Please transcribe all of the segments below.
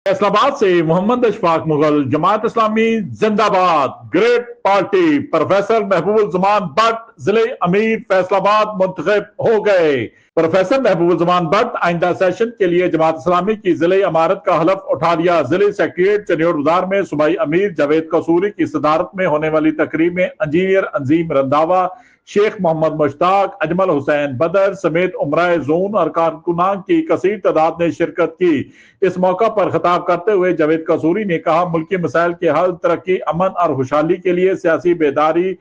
फैसलाबाद से मोहम्मद अशफाक मुगल, जमात इस्लामी जिंदाबाद, great party. Professor महबूब जमान भट्ट जिले अमीर फैसलाबाद मुंतखब हो गए। प्रोफेसर महबूब जमान भट्ट आइंदा सेशन के लिए जमात इस्लामी की जिले अमारत का हलफ उठा लिया। जिले सेक्रेटरीट चनियोड़ बाजार में सूबाई अमीर जावेद कसूरी की सदारत में होने वाली तकरीब में इंजीनियर अंजीम रंधावा, शेख मोहम्मद मुश्ताक, अजमल हुसैन बदर समेत उमराए जोन और कारकुनान की कसीर तादाद ने शिरकत की। इस मौका पर खिताब करते हुए जावेद कसूरी ने कहा, मुल्की मसाइल के हल, तरक्की, अमन और खुशहाली के लिए सियासी बेदारी,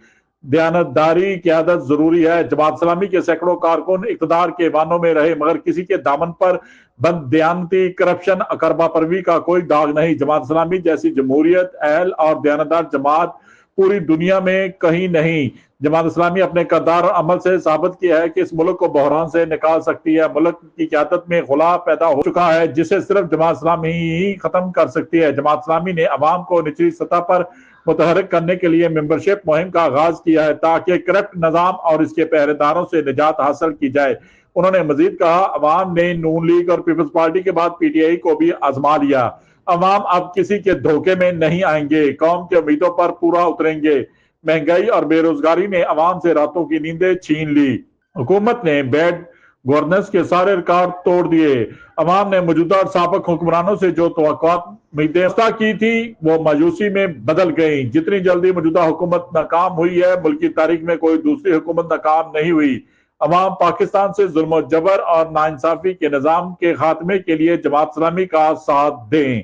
दयानतदारी, क़यादत जरूरी है। जमात इस्लामी के सैकड़ों कारकुन इक़्तिदार के वानों में रहे, मगर किसी के दामन पर बददयानती, करप्शन, अकरबा परवी का कोई दाग नहीं। जमात इस्लामी जैसी जमहूरियत, अहल और दयानतदार जमात पूरी दुनिया में कहीं नहीं। जमात इस्लामी अपने करदार और अमल से साबित किया है कि इस मुल्क को बहरान से निकाल सकती है। मुल्क की क़यादत में खुला पैदा हो चुका है जिसे सिर्फ जमात इस्लामी ही खत्म कर सकती है। जमात इस्लामी ने अवाम को निचली सतह पर मुतहरिक करने के लिए मेंबरशिप मुहिम का आगाज किया है ताकि करप्ट निजाम और इसके पहरेदारों से निजात हासिल की जाए। उन्होंने मजीद कहा, अवाम ने नून लीग और पीपल्स पार्टी के बाद पीटीआई को भी आजमा लिया। अवाम अब किसी के धोखे में नहीं आएंगे, कौम की उम्मीदों पर पूरा उतरेंगे। महंगाई और बेरोजगारी ने अवाम से रातों की नींदें छीन ली। हुकूमत ने बैड गवर्नेंस के सारे रिकॉर्ड तोड़ दिए। अवाम ने मौजूदा और साबिक हुक्मरानों से जो उम्मीदें की थी वो मायूसी में बदल गई। जितनी जल्दी मौजूदा हुकूमत नाकाम हुई है, मुल्क की तारीख में कोई दूसरी हुकूमत नाकाम नहीं हुई। अवाम पाकिस्तान से जुल्म जबर और नाइंसाफी के निजाम के खात्मे के लिए जमात इस्लामी का साथ दें।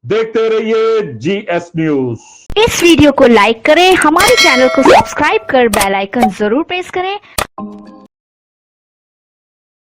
देखते रहिए GS न्यूज। इस वीडियो को लाइक करें, हमारे चैनल को सब्सक्राइब कर बेल आइकन जरूर प्रेस करें।